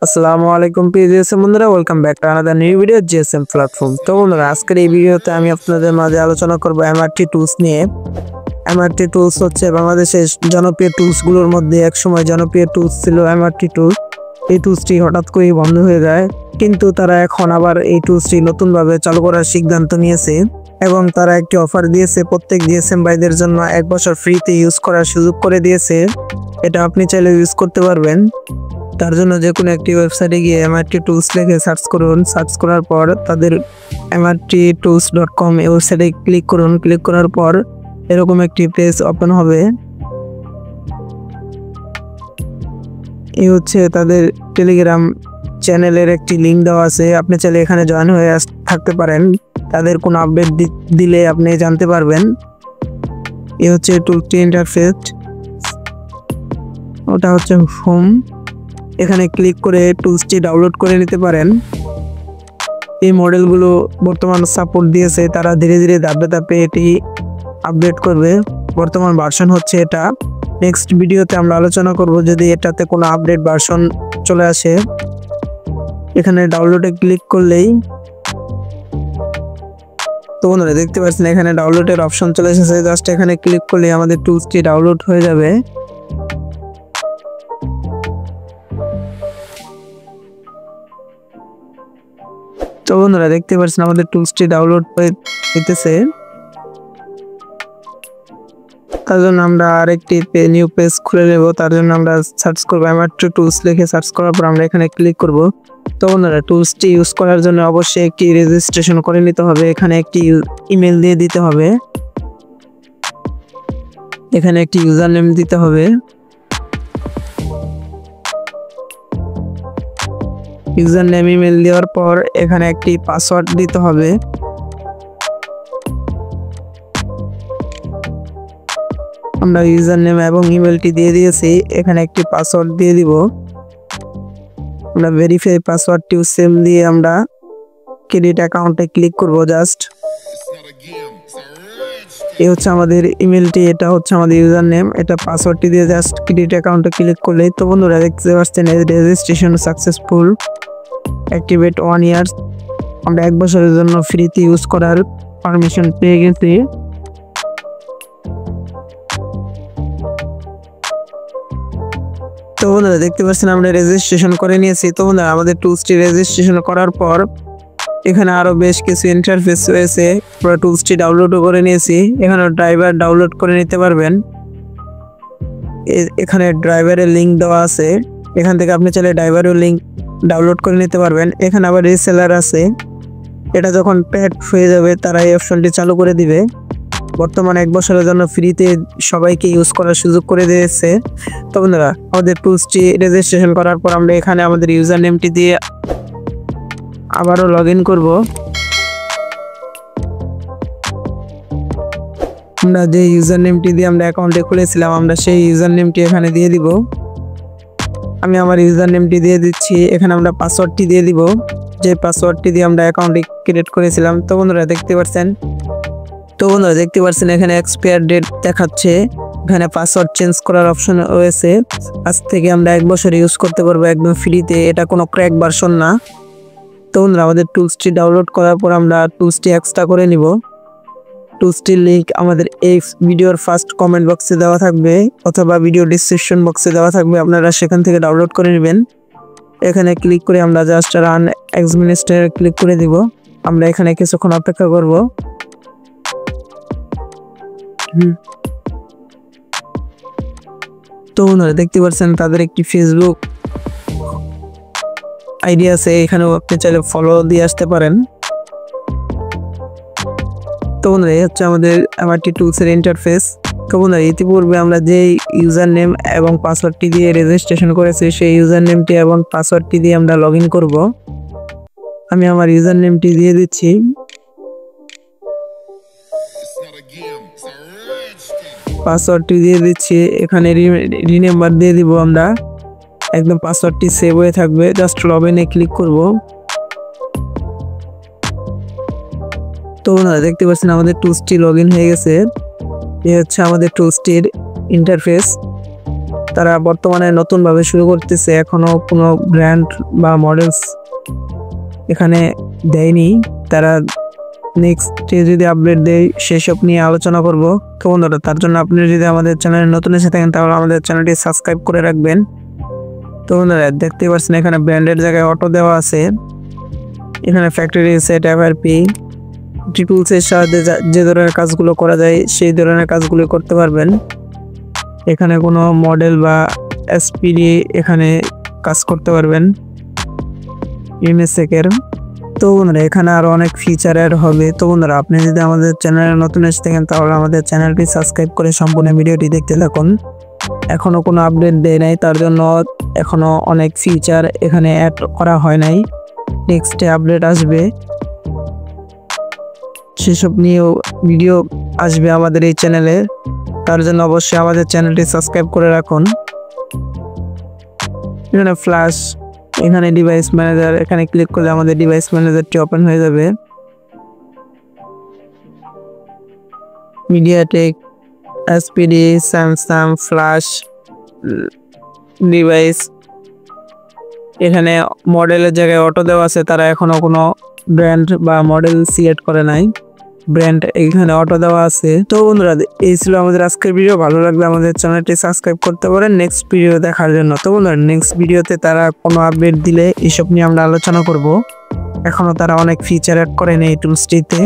আসসালামু আলাইকুম প্রিয় জিএসএম বন্ধুরা, welcome back to another new video GSM platform. তো বন্ধুরা, আজকের এই ভিডিওতে আমি আপনাদের মাঝে আলোচনা করব এমআরটি টুলস নিয়ে। এমআরটি টুলস হচ্ছে বাংলাদেশের জনপ্রিয় টুলসগুলোর মধ্যে একসময় জনপ্রিয় টুলস ছিল এমআরটি টুলস। এই টুলসটি হঠাৎ করেই বন্ধ হয়ে যায়, কিন্তু তারা এখন আবার এই টুলসটি নতুনভাবে চালু করার সিদ্ধান্ত নিয়েছে এবং তারা একটি অফার দিয়েছে প্রত্যেক জিএসএম ভাইদের জন্য 1 বছর ফ্রিতে ইউজ করার সুযোগ করে দিয়েছে। এটা আপনি চাইলে ইউজ করতে পারবেন। তার জন্য যে কোনো একটি ওয়েবসাইটে গিয়ে এমআরটি টুলস লিখে সার্চ করুন। সার্চ করার পর তাদের mrttools.com এই ওয়েবসাইটে ক্লিক করুন। ক্লিক করার পর এরকম একটি পেজ ওপেন হবে। এই হচ্ছে তাদের টেলিগ্রাম চ্যানেলের একটি লিঙ্ক দেওয়া আছে, আপনি চাইলে এখানে জয়েন হয়ে থাকতে পারেন। তাদের কোনো আপডেট দিলে আপনি জানতে পারবেন। এই হচ্ছে টুলসটি ইন্টারফেস, ওটা হচ্ছে হোম। এখানে ক্লিক করে টুলসটি ডাউনলোড করে নিতে পারেন। এই মডেলগুলো বর্তমান সাপোর্ট দিয়েছে, তারা ধীরে ধীরে ধাপে ধাপে এটি আপডেট করবে। বর্তমান ভার্সন হচ্ছে এটা। নেক্সট ভিডিওতে আমরা আলোচনা করব যদি এটাতে কোনো আপডেট ভার্সন চলে আসে। এখানে ডাউনলোডে ক্লিক করলেই তো বন্ধুরা দেখতে পাচ্ছেন এখানে ডাউনলোডের অপশন চলে এসেছে। জাস্ট এখানে ক্লিক করলে আমাদের টুলসটি ডাউনলোড হয়ে যাবে। তো বন্ধুরা দেখতে পাচ্ছেন আমাদের টুলসটি ডাউনলোড হয়ে যেতেছে। তার জন্য আমরা আরেকটি নিউ পেজ খুলে নেব। তার জন্য আমরা সার্চ করব এমআরটি টুলস লিখে সার্চ করার পর আমরা এখানে ক্লিক করব। তো বন্ধুরা, টুলসটি ইউজ করার জন্য অবশ্যই একটি রেজিস্ট্রেশন করে নিতে হবে। এখানে একটি ইমেল দিয়ে দিতে হবে, এখানে একটি ইউজার নেম দিতে হবে। ইউজার নেম ইমেল দেওয়ার পর এখানে একটি পাসওয়ার্ড দিতে হবে। আমরা ইউজার নেম এবং ইমেলটি দিয়ে দিয়েছি, এখানে একটি পাসওয়ার্ড দিয়ে দিব। আমরা ভেরিফাই পাসওয়ার্ডটিও সেম দিয়ে আমরা ক্রেডিট অ্যাকাউন্টে ক্লিক করব। জাস্ট এই হচ্ছে আমাদের ইমেলটি, এটা হচ্ছে আমাদের ইউজার নেম, এটা পাসওয়ার্ডটি দিয়ে জাস্ট ক্রেডিট অ্যাকাউন্টে ক্লিক করলেই তো বন্ধুরা দেখতে পাচ্ছেন রেজিস্ট্রেশন সাকসেসফুল। অ্যাক্টিভেট 1 ইয়ার, আমরা 1 বছরের জন্য ফ্রিতে ইউজ করার পারমিশন পেয়ে গেছি। তো বন্ধুরা দেখতে পাচ্ছেন আমরা রেজিস্ট্রেশন করে নিয়েছি। তো বন্ধুরা আমাদের টুলসটি রেজিস্ট্রেশন করার পর এখানে আরো বেশ কিছু ইন্টারফেস রয়েছে। আমরা টুলসটি ডাউনলোডও করে নিয়েছি, এখানে ড্রাইভার ডাউনলোড করে নিতে পারবেন। এখানে ড্রাইভারের লিঙ্ক দেওয়া আছে, এখান থেকে আপনি চাইলে ড্রাইভারের লিঙ্ক ডাউনলোড করে নিতে পারবেন। এখানে আবার রিসেলার আছে, এটা যখন পেড হয়ে যাবে তারা এই অপশনটি চালু করে দিবে। বর্তমানে 1 বছরের জন্য ফ্রিতে সবাইকে ইউজ করার সুযোগ করে দিয়েছে। তো বন্ধুরা আমাদের টুলসটি রেজিস্ট্রেশন করার পর আমরা এখানে আমাদের ইউজার নেমটি দিয়ে আবারও লগ ইন করবো। আমরা যে ইউজার নেমটি দিয়ে আমরা অ্যাকাউন্টে খুলেছিলাম আমরা সেই ইউজার নেমটি এখানে দিয়ে দিব। আমি আমার ইউজার নেমটি দিয়ে দিচ্ছি, এখানে আমরা পাসওয়ার্ডটি দিয়ে দিব, যে পাসওয়ার্ডটি দিয়ে আমরা অ্যাকাউন্টটি ক্রিয়েট করেছিলাম। তো বন্ধুরা দেখতে পাচ্ছেন এখানে এক্সপায়ার ডেট দেখাচ্ছে, এখানে পাসওয়ার্ড চেঞ্জ করার অপশন রয়েছে। আজ থেকে আমরা 1 বছর ইউজ করতে পারবো একদম ফ্রিতে, এটা কোনো ক্র্যাক ভার্সন না। তো বন্ধুরা আমাদের টুলসটি ডাউনলোড করার পর আমরা টুলসটি এক্সট্রা করে নিব। টুলসটির লিঙ্ক আমাদের এই ভিডিওর ফার্স্ট কমেন্ট বক্সে দেওয়া থাকবে অথবা ভিডিও ডিসক্রিপশন বক্সে দেওয়া থাকবে, আপনারা সেখান থেকে ডাউনলোড করে নেবেন। এখানে ক্লিক করে আমরা জাস্ট রান অ্যাডমিনিস্ট্রেটর ক্লিক করে দিব। আমরা এখানে কিছুক্ষণ অপেক্ষা করব। তো বন্ধুরা দেখতে পাচ্ছেন তাদের একটি ফেসবুক আইডি আছে, এখানেও আপনি চাইলে ফলো দিয়ে আসতে পারেন। তো বন্ধুরা এই হচ্ছে আমাদের এমআরটি টুলসের ইন্টারফেস। তো বন্ধুরা ইতিপূর্বে আমরা যে ইউজার নেম এবং পাসওয়ার্ডটি দিয়ে রেজিস্ট্রেশন করেছি সেই ইউজার নেমটি এবং পাসওয়ার্ডটি দিয়ে আমরা লগ ইন করবো। আমি আমার ইউজার নেমটি দিয়ে দিচ্ছি, পাসওয়ার্ডটি দিয়ে দিচ্ছি, এখানে রিমেম্বার দিয়ে দিব। আমরা একদম পাসওয়ার্ডটি সেভ হয়ে থাকবে। জাস্ট লগ ইনে ক্লিক করব। তো বন্ধুরা দেখতে পাচ্ছেন আমাদের টুলসটি লগ ইন হয়ে গেছে। এই হচ্ছে আমাদের টুলসটির ইন্টারফেস। তারা বর্তমানে নতুনভাবে শুরু করতেছে, এখনো কোনো ব্র্যান্ড বা মডেলস এখানে দেয়নি। তারা নেক্সটে যদি আপডেট দেয় সেসব নিয়ে আলোচনা করব। তো বন্ধুরা, তার জন্য আপনি যদি আমাদের চ্যানেলে নতুন এসে থাকেন তাহলে আমাদের চ্যানেলটি সাবস্ক্রাইব করে রাখবেন। তো বন্ধুরা, দেখতেই পাচ্ছেন এখানে ব্র্যান্ডের জায়গায় অটো দেওয়া আছে। এখানে ফ্যাক্টরি সেট এফআরপি টুলসের সাহায্যে যে ধরনের কাজগুলো করা যায় সেই ধরনের কাজগুলো করতে পারবেন। এখানে কোনো মডেল বা এসপিডি এখানে কাজ করতে পারবেন ইউনিসেকের। তো বন্ধুরা, এখানে আরো অনেক ফিচার অ্যাড হবে। তো বন্ধুরা, আপনি যদি আমাদের চ্যানেলে নতুন এসে থাকেন তাহলে আমাদের চ্যানেলটি সাবস্ক্রাইব করে সম্পূর্ণ ভিডিওটি দেখতে থাকুন। এখনো কোনো আপডেট দেয় নাই, তার জন্য এখনো অনেক ফিচার এখানে অ্যাড করা হয় নাই। নেক্সটে আপডেট আসবে, সেসব নিয়েও ভিডিও আসবে আমাদের এই চ্যানেলে। তার জন্য অবশ্যই আমাদের চ্যানেলটি সাবস্ক্রাইব করে রাখুন। এখানে ফ্ল্যাশ, এখানে ডিভাইস ম্যানেজার, এখানে ক্লিক করলে আমাদের ডিভাইস ম্যানেজারটি ওপেন হয়ে যাবে। MediaTek, SPD, Samsung, flash device. এখানে মডেলের জায়গায় অটো দেওয়া আছে, তারা এখনো কোনো ব্র্যান্ড বা মডেল সিলেক্ট করে নাই, ব্র্যান্ড এখানে অটো দেওয়া আছে। তো বন্ধুরা, এই ছিল আমাদের আজকের ভিডিও। ভালো লাগলে আমাদের চ্যানেলটি সাবস্ক্রাইব করতে পারেন নেক্সট ভিডিও দেখার জন্য। তো বন্ধুরা, নেক্সট ভিডিওতে তারা কোনো আপডেট দিলে এসব নিয়ে আমরা আলোচনা করব। এখনো তারা অনেক ফিচার অ্যাড করেনি এই টুলসটিতে।